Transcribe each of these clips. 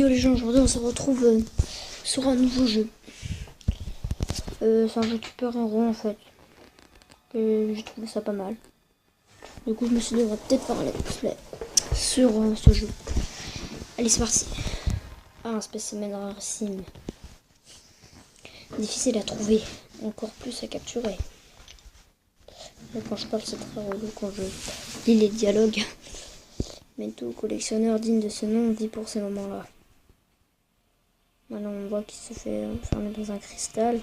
vidéo les gens, aujourd'hui on se retrouve sur un nouveau jeu. C'est un jeu super héros en fait. Et j'ai trouvé ça pas mal. Du coup je me suis dit on va peut-être faire un let's play sur ce jeu. Allez c'est parti. Ah, un spécimen rarissime. Difficile à trouver, encore plus à capturer. Mais quand je parle c'est très relou quand je lis les dialogues. Mais tout collectionneur digne de ce nom vit pour ces moments-là. Maintenant on voit qu'il se fait enfermer dans un cristal.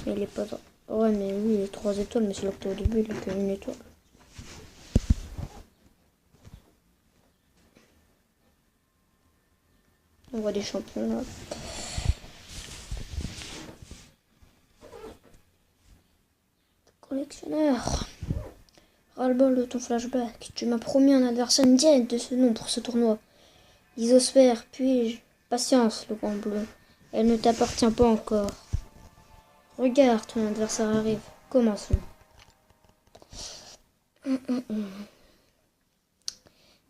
Mais il est pas... Ouais mais oui il est 3 étoiles, mais c'est là que t'es au début, il a que 1 étoile. On voit des champions là. Collectionneur. Ras-le-bol de ton flashback. Tu m'as promis un adversaire digne de ce nom pour ce tournoi. Isosphère, puis-je... Patience, le grand bleu. Elle ne t'appartient pas encore. Regarde, ton adversaire arrive. Commençons.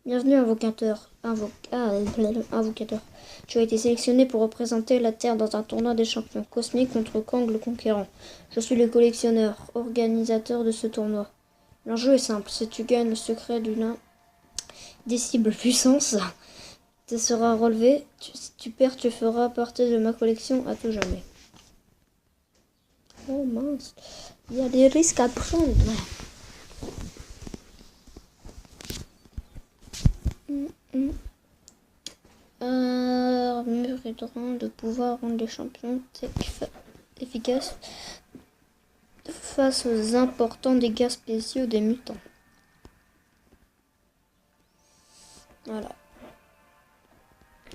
Bienvenue, invocateur. Invocateur. Tu as été sélectionné pour représenter la Terre dans un tournoi des champions cosmiques contre Kang le Conquérant. Je suis le collectionneur, organisateur de ce tournoi. L'enjeu est simple. Si tu gagnes le secret d'une indicible puissance, te sera relevé. Si tu perds, tu feras partie de ma collection à tout jamais. Oh mince. Il y a des risques à prendre. Armure et droit de pouvoir rendre les champions efficaces face aux importants dégâts spéciaux des mutants. Voilà.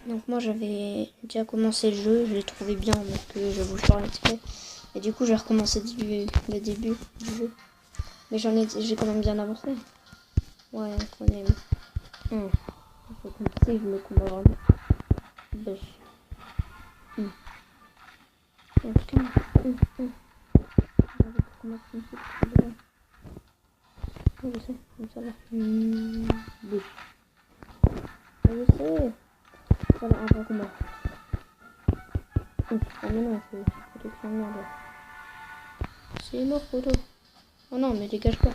Donc moi j'avais déjà commencé le jeu, je l'ai trouvé bien, donc je vous faire un petit peu. Et du coup j'ai recommencé le début du jeu. Mais j'ai quand même bien avancé. Ouais, quand même. C'est compliqué, je me combat vraiment. Bus. En tout cas, je sais, comme ça va. Bus. Je sais. Voilà, un vrai combat. Ah mais non, c'est protection de merde. C'est mort, photo. Oh non, mais dégage pas.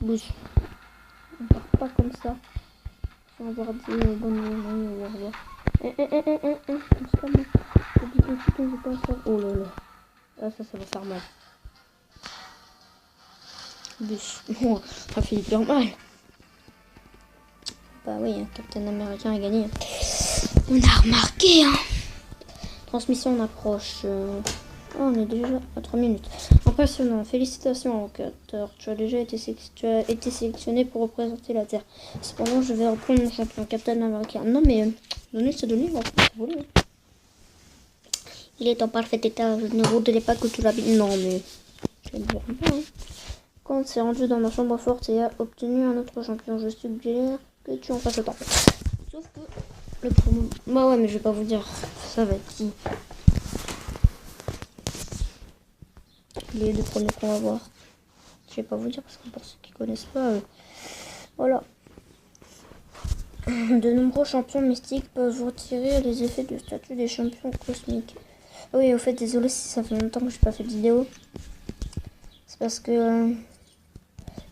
Bouge. On part pas comme ça. Sans avoir dit bonne nuit, au revoir. On se calme. Je veux pas ça. Oh là là. Ah, ça va faire mal. Bus. Oh, ça fait hyper mal. Bah oui, Captain Américain a gagné. On a remarqué, hein. Transmission en approche. Oh, on est déjà à 3 minutes. Impressionnant. Félicitations, invocateur. Tu as été sélectionné pour représenter la Terre. Cependant, je vais reprendre mon champion, Captain Américain. Non, mais donnez ce livre. Il est en parfait état. Je ne voudrais pas que tu l'habilles. Non, mais je ne vois pas. Quand s'est rendu dans ma chambre forte et a obtenu un autre champion, je suggère que tu en fasses autant. Sauf que le premier... Bah ouais, mais je vais pas vous dire. Ça va être qui? Les deux premiers qu'on va voir. Je vais pas vous dire parce que pour ceux qui connaissent pas, voilà. De nombreux champions mystiques peuvent retirer les effets du statut des champions cosmiques. Ah oui, au fait, désolé si ça fait longtemps que j'ai pas fait de vidéo. C'est parce que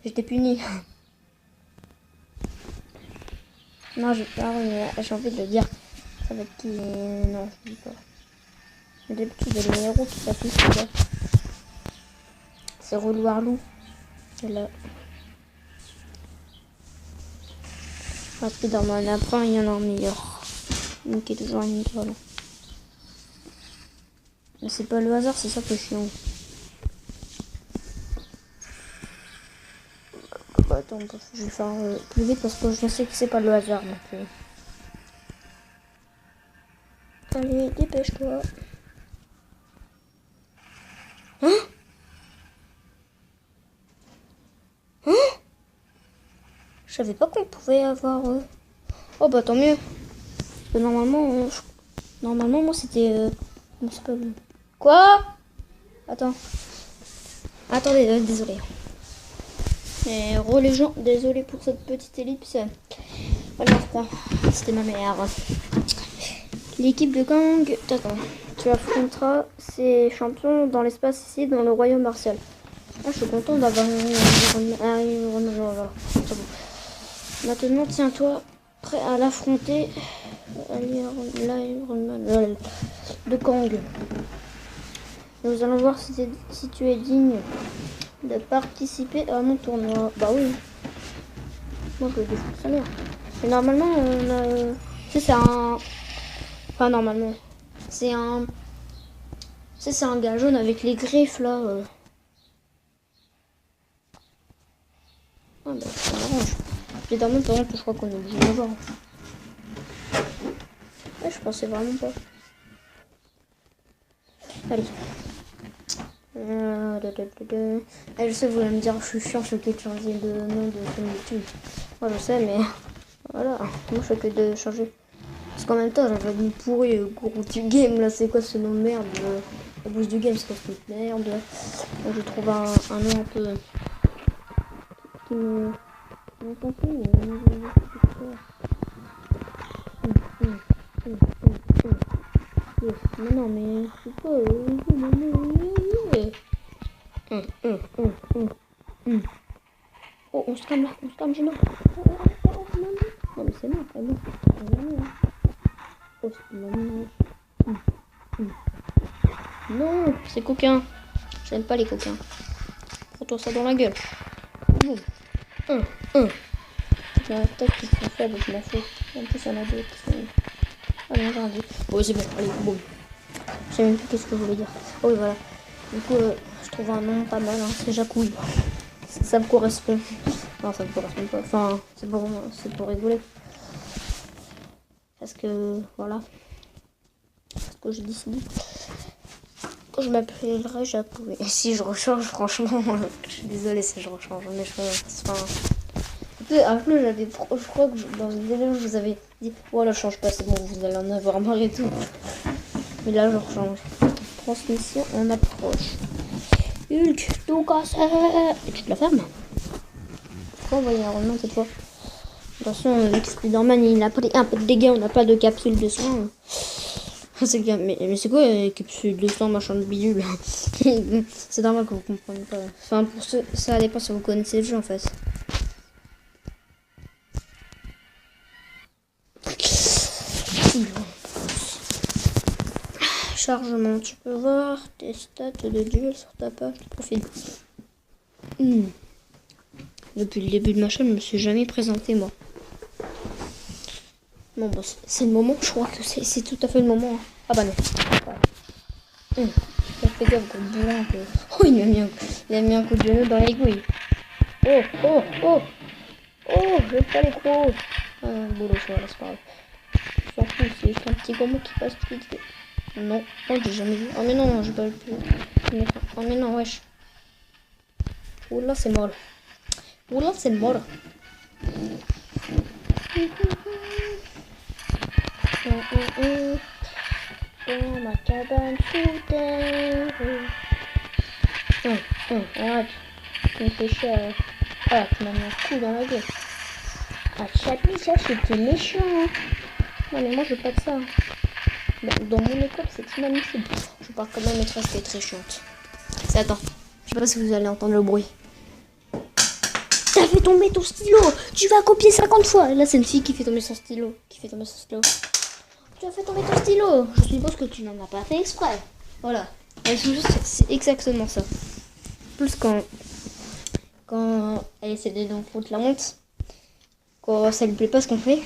j'étais punie. Non, j'ai pas, mais j'ai envie de le dire. Ça va être qui? Non, je dis pas. Mais d'habitude, il y a les héros qui s'affichent là. C'est relou Arlou. C'est là. Spider-Man, après il y en a un meilleur. Donc qui est toujours une étoile. Mais c'est pas le hasard, c'est ça qui est chiant. Bah, attends, je vais faire plus vite parce que je sais que c'est pas le hasard. Donc, allez, dépêche-toi. Hein? Je savais pas qu'on pouvait avoir... Oh bah tant mieux. Parce que normalement, normalement moi c'était... Comment ça s'appelle? Quoi? Attends. Attendez, désolé. Et les gens, désolé pour cette petite ellipse. Alors, c'était ma mère. L'équipe de gang, attends, tu affronteras ces champions dans l'espace ici, dans le royaume martial. Ah, je suis content d'avoir voilà, c'est bon. Maintenant, tiens-toi prêt à l'affronter. De Kang. Nous allons voir si tu es digne de participer à mon tournoi. Bah oui. Moi, je le défends très bien. Et normalement, on a... c'est un... Enfin, normalement. C'est un... C'est un gars jaune avec les griffes, là. Ah, bah, ça m'arrange. Et dans même, par exemple, je crois qu'on est obligé de l'avoir. Ouais, je pensais vraiment pas. Allez. Je sais, vous allez me dire, je suis chiant, je fais que de changer de nom de chaîne YouTube. Moi, je sais, mais voilà. Moi, je fais que de changer. Parce qu'en même temps, j'avais une pourrie gourou du game. Là, c'est quoi ce nom de merde? Le boost du game, c'est quoi ce nom de merde? Donc, je trouve un nom un peu qui me. Mais non, mais c'est pas. Oh, on se calme là, Gino. Non, mais c'est bon, c'est bon. Oh, c'est bon. Non, c'est coquin. J'aime pas les coquins. Prends-toi ça dans la gueule. Boum. Il y a un tête qui sont faibles, je m'en fous. En plus, il y en a d'autres qui sont. Ah non, j'ai rien dit. Bon, c'est bon, allez, boum. Je sais même plus qu'est-ce que je voulais dire. Oh, oui, voilà. Du coup, je trouve un nom pas mal, hein. C'est Jacouille. Ça me correspond. Non, ça me correspond pas. Enfin, c'est pour rigoler. Parce que, voilà. Parce que je décide. Quand je m'appellerai Jacouille. Et si je rechange, franchement, je suis désolée si je rechange mes cheveux. Enfin, après, j'avais, je crois que dans une vidéo, je vous avais dit, voilà, change pas, c'est bon, vous allez en avoir marre et tout. Mais là, je rechange. Transmission en approche. Hulk, tout cassé. Et tu te la fermes. Pourquoi on va y avoir cette fois? Attention, avec Spider-Man, il a pris un peu de dégâts, on n'a pas de capsule de soin. Mais c'est quoi capsule de soin, machin de bidule? C'est normal que vous compreniez pas. Enfin, pour ceux, ça dépend si vous connaissez le jeu en fait. Chargement, tu peux voir tes stats de duel sur ta page de profil. Depuis le début de ma chaîne, je me suis jamais présenté moi. Bon, bah, c'est le moment, je crois que c'est tout à fait le moment. Hein. Ah bah non. Fais gaffe, gros boulin. Oh, il a mis un coup de genou dans les couilles. Oh, je vais pas les crocs. Boulot, ça va, c'est pas grave. Je m'en fous, c'est un petit gommot qui passe tout vite. Non, oh, j'ai jamais vu. Oh, mais non, je peux plus. Oh, mais non, wesh. Oula, c'est mort. Oula, c'est mort. Dans ma cabane sous terre. Arrête. Tu me fais chier. Ah, tu m'as mis un coup dans la gueule. Ah, Chapi, ça c'était méchant. Hein. Non, mais moi je veux pas de ça. Dans mon école, c'est inadmissible. Je parle comme ma maîtresse qui est très chiante. Attends, je sais pas si vous allez entendre le bruit. T'as fait tomber ton stylo. Tu vas copier 50 fois. Là, c'est une fille qui fait tomber son stylo. Tu as fait tomber ton stylo. Je suppose que tu n'en as pas fait exprès. Voilà. C'est exactement ça. Plus quand elle essaie de nous foutre la honte, quand ça lui plaît pas ce qu'on fait,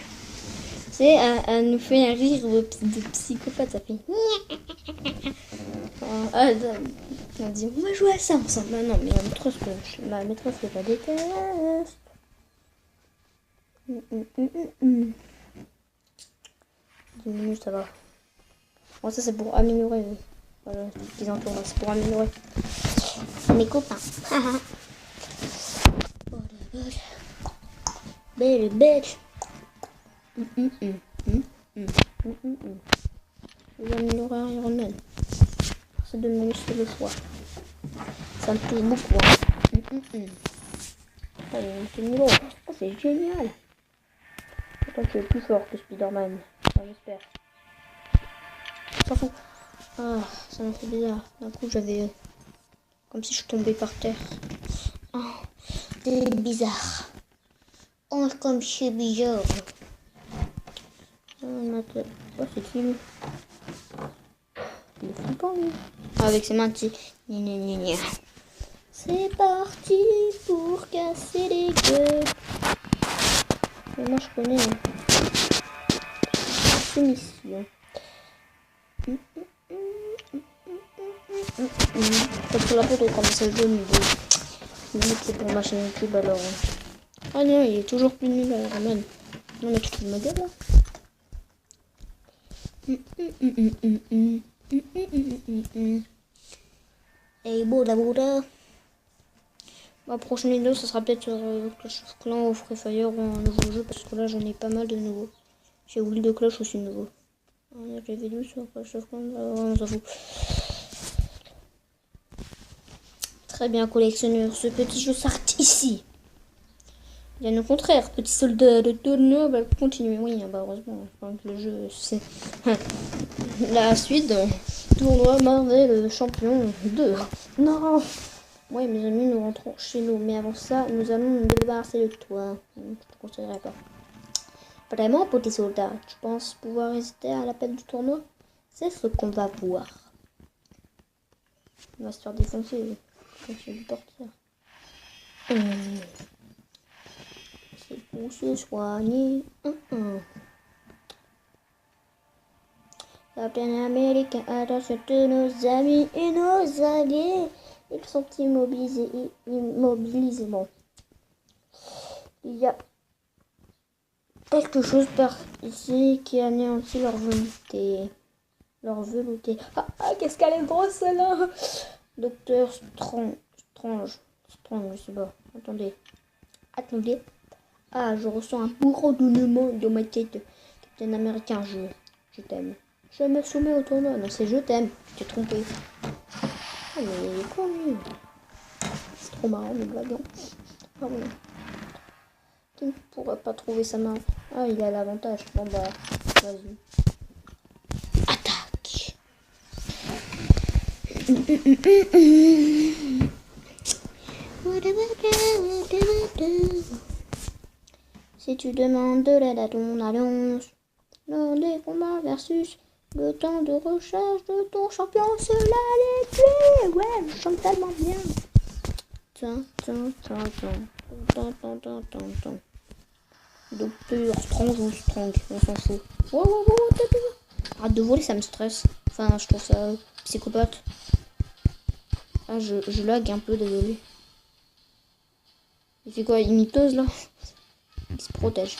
c'est elle nous fait un rire de psychopathe. Ça fait. On dit on va jouer à ça ensemble. Non, mais ma maîtresse fait pas des tests. 10 minutes, ça va. Bon, ça c'est pour améliorer. Voilà, les petits entours, c'est pour améliorer mes copains. Belle. Je vais améliorer Iron Man. C'est de me laisser le choix. Ça me touche beaucoup. Oh, il est monté de niveau. Oh, c'est génial. Attends, tu es plus fort que Spider-Man. Enfin, j'espère. S'en fout. Ah, ça m'a fait bizarre. D'un coup, j'avais... comme si je tombais par terre. Oh, c'est bizarre. Oh, comme c'est bizarre. Oh, c'est qui lui? Il est flippant lui. Ah, avec ses mains, tu sais. C'est parti pour casser les gueules. Mais moi je connais. C'est mission. Parce que la photo comme ça jaune niveau. Limite c'est pour ma chaîne YouTube alors. Ah non, il est toujours plus nul à Roman. Non mais tu te fous de ma gueule là. Et Bouddha Bouddha. Ma prochaine vidéo, ça sera peut-être Clash of Clans ou Free Fire ou un nouveau jeu parce que là j'en ai pas mal de nouveaux. J'ai Will de Clash aussi nouveau. J'ai vidéo sur Clash of Clans, on s'en fout. Très bien collectionneur, ce petit jeu s'arrête ici. Bien au contraire, petit soldat de tournoi va continuer. Oui, bah heureusement, le jeu c'est la suite d'un tournoi Marvel champion 2. Non. Ouais, mes amis, nous rentrons chez nous. Mais avant ça, nous allons nous débarrasser de toi. Je te conseillerais pas. Vraiment, petit soldat, tu penses pouvoir résister à l'appel du tournoi? C'est ce qu'on va voir. Il va se faire défoncer. C'est du porteur. C'est pour se soigner. Captain Américain, attention de nos amis et nos alliés. Ils sont immobilisés. Bon. Il y a quelque chose par ici qui anéantit leur velouté. Qu'est-ce qu'elle est grosse celle-là. Docteur Strange, je sais pas. Attendez. Ah, je ressens un bourdonnement dans ma tête. Captain Américain, je t'aime. Je me soumets au tournoi. Non, c'est je t'aime. Tu t'es trompé. Ah, mais il est con, lui. C'est trop marrant, le blaguant. Ah, bon. Qui ne pourrait pas trouver sa main? Ah, il a l'avantage. Bon, bah, vas-y. Attaque. Si tu demandes de l'aide à ton alliance, lors des combats versus le temps de recharge de ton champion, cela les tuer. Ouais, je chante tellement bien. Docteur Strange ou Strong, on s'en fout. Arrête de voler, ça me stresse. Enfin, je trouve ça psychopathe. Ah, je lag un peu, désolé. Il fait quoi, imiteuse là? Il se protège.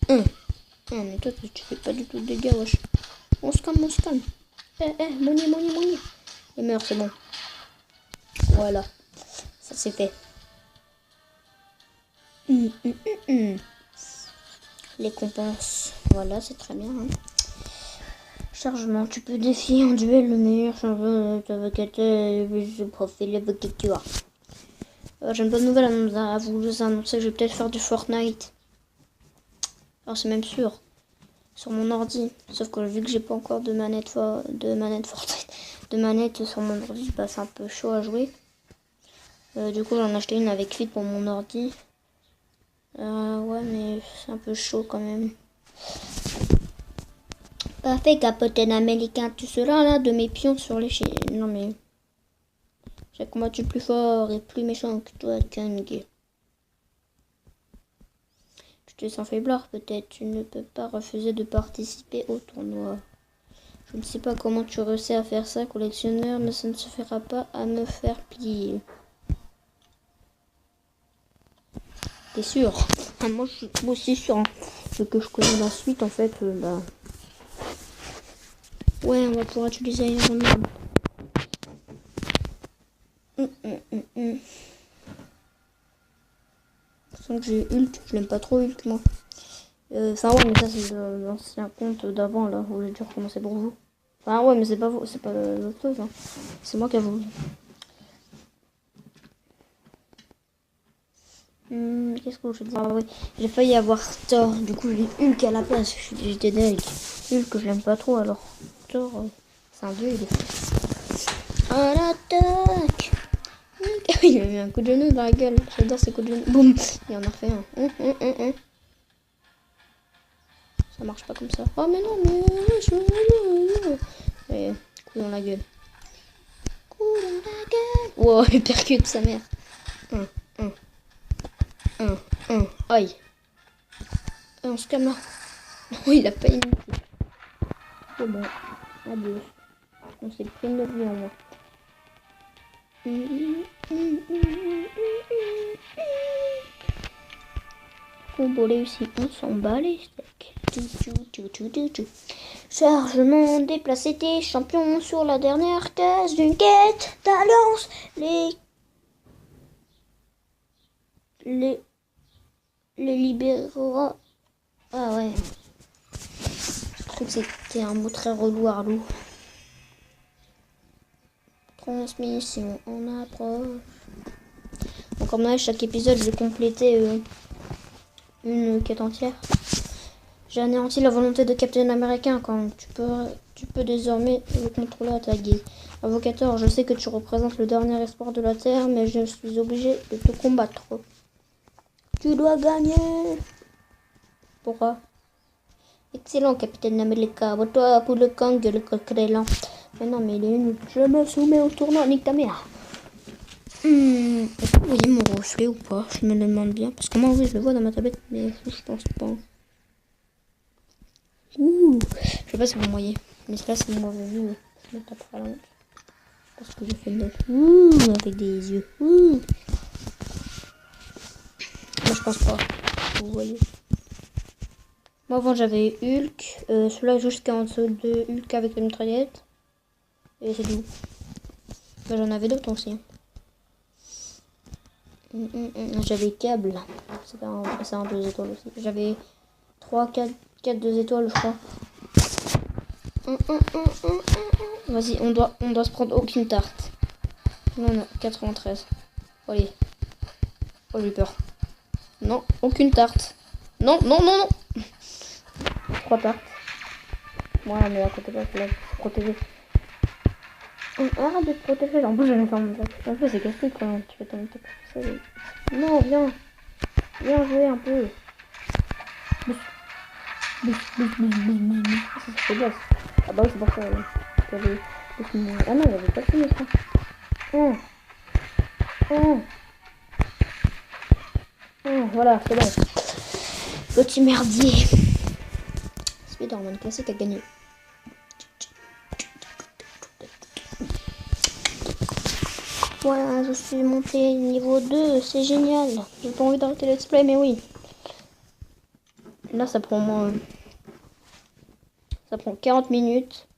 Mais toi, tu fais pas du tout de dégâts, wesh. On se calme. Moni. Il meurt, c'est bon. Voilà. Ça c'est fait. Les compenses. Voilà, c'est très bien. Hein. Chargement. Tu peux défier en duel le meilleur champion de profil avocature. J'ai une bonne nouvelle à vous annoncer. Je vais peut-être faire du Fortnite. Alors c'est même sûr. Sur mon ordi. Sauf que vu que j'ai pas encore de manette Fortnite. De manette sur mon ordi, bah, c'est un peu chaud à jouer. Du coup j'en ai acheté une avec Fit pour mon ordi. Ouais mais c'est un peu chaud quand même. Parfait, Captain Américain, tu seras là de mes pions sur les chiens. Non mais... j'ai combattu plus fort et plus méchant que toi, Kang. Tu te sens faiblard peut-être, tu ne peux pas refuser de participer au tournoi. Je ne sais pas comment tu réussis à faire ça, collectionneur, mais ça ne suffira pas à me faire plier. T'es sûr? Moi je suis aussi sûr. Hein. Ce que je connais la suite en fait, bah... ouais, on va pouvoir utiliser Iron Man. Sans que j'ai Hulk, je l'aime pas trop Hulk moi. Enfin ouais, mais ça c'est l'ancien compte d'avant là, où j'ai dû recommencer pour vous. Enfin ouais, mais c'est pas vous, c'est pas l'autre chose. Hein. C'est moi qui a voulu. Qu'est-ce que je dis? Ah oui, j'ai failli avoir Thor. Du coup, j'ai Hulk à la place. J'étais deg. Hulk, je l'aime pas trop alors. Thor, c'est un dieu, il est fou. À l'attaque! Il a mis un coup de genou dans la gueule. J'adore ces coups de genou. Boum! Il en a refait un. Ça marche pas comme ça. Oh, mais non, mais. Et, coup dans la gueule. Coup dans la gueule! Wow, il percute sa mère. Aïe. Et on se calme là. Oh, il a pas une. C'est bon. Adieu. On s'est pris notre vie en moi. Combo réussi, on s'en bat les steaks. Chargement déplacé des champions sur la dernière case d'une quête d'alliance. Les libérera. Ah ouais. Je trouve que c'était un mot très relou, Arlou. Transmission en approche. Donc comme là, chaque épisode, je vais compléter une quête entière. J'ai anéanti la volonté de Captain America quand tu peux désormais le contrôler à ta guise. Avocateur, je sais que tu représentes le dernier espoir de la Terre, mais je suis obligé de te combattre. Tu dois gagner. Pourquoi? Excellent, Capitaine America. Toi pour le Kang, le coquerelant. Mais non, mais il est nul. Je me soumets au tournoi, nique ta mère. Est-ce que vous voyez mon reflet ou pas? Je me le demande bien. Parce que moi, oui, je le vois dans ma tablette, mais je pense pas. Ouh, je sais pas si vous me voyez. Mais là, si vous m'avez vu, je me tape à la honte. Parce que je fais de avec des yeux. Moi, je pense pas. Vous voyez. Moi, avant, j'avais Hulk. Celui-là, jusqu'à en dessous de Hulk avec la mitraillette. Et c'est tout. Mais j'en avais d'autres aussi. J'avais Câble. C'est un 2 étoiles aussi. J'avais 3, 4 2 étoiles, je crois. Vas-y, on doit se prendre aucune tarte. Non, 93. Allez. Oh, j'ai peur. Non, aucune tarte. Non. 3 tartes. Ouais, mais à côté de là, faut protéger. Arrête de te protéger. En plus, j'en ai fait mon sac. En plus, c'est casse-tête quand tu fais ton truc. Non, viens. Viens jouer un peu. C'est bien. Ah bah oui, c'est pour ça. Ah non, il y avait pas de fini, je crois. Voilà, c'est bon. Petit merdier. Spider-Man classique a gagné. Voilà, je suis monté niveau 2, c'est génial. J'ai pas envie d'arrêter le let's play, mais oui. Là, ça prend moins. Ça prend 40 minutes.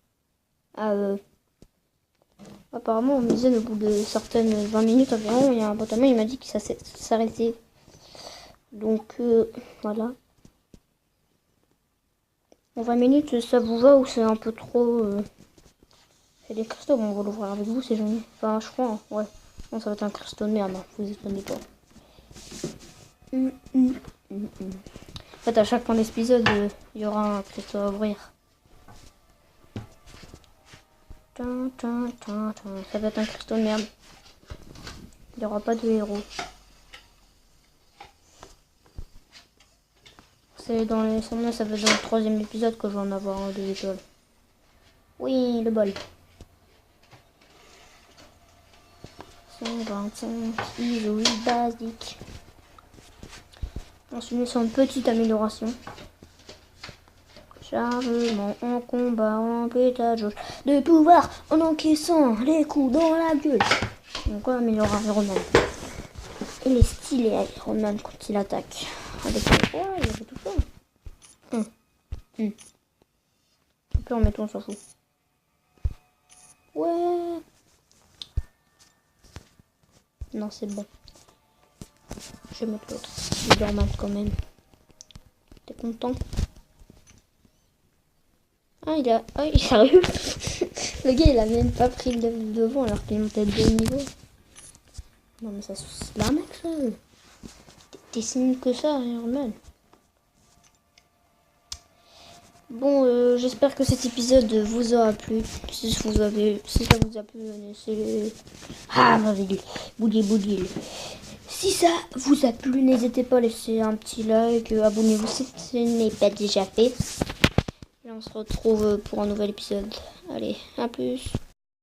Apparemment, on me disait au bout de certaines 20 minutes environ, il y a un pote à moi, il m'a dit que ça s'arrêtait. Donc, voilà. En 20 minutes, ça vous va ou c'est un peu trop... C'est des cristaux, bon, on va l'ouvrir avec vous, c'est génial. Enfin, je crois, ouais. Non, ça va être un cristaux de merde, hein. Vous étonnez pas. En fait, à chaque fin d'épisode, il y aura un cristaux à ouvrir. Ça va être un cristaux de merde. Il n'y aura pas de héros. C'est dans les... Ça va être dans le 3e épisode que je vais en avoir un 2 étoiles. Oui, le bol. 125 ISO basique. Ensuite, sur une petite amélioration. Chargement en combat, en pétage de pouvoir en encaissant les coups dans la gueule. Donc on va améliorer Iron Man. Il est stylé Iron Man quand il attaque. Avec les... Ouais, il a fait tout ça. Un peu en mettant, on s'en fout. Ouais. Non, c'est bon. Je vais mettre l'autre. Spider-Man quand même. T'es content? il arrive. Le gars, il a même pas pris le devant alors qu'il montait 2 niveaux. Non, mais ça, c'est l'arnaque, ça. T'es si nul que ça, Iron Man. Bon, j'espère que cet épisode vous aura plu. Si ça vous a plu, laissez... Ah, ma ville. Boudil. Si ça vous a plu, n'hésitez pas à laisser un petit like, abonnez-vous si ce n'est pas déjà fait. Et on se retrouve pour un nouvel épisode. Allez, à plus.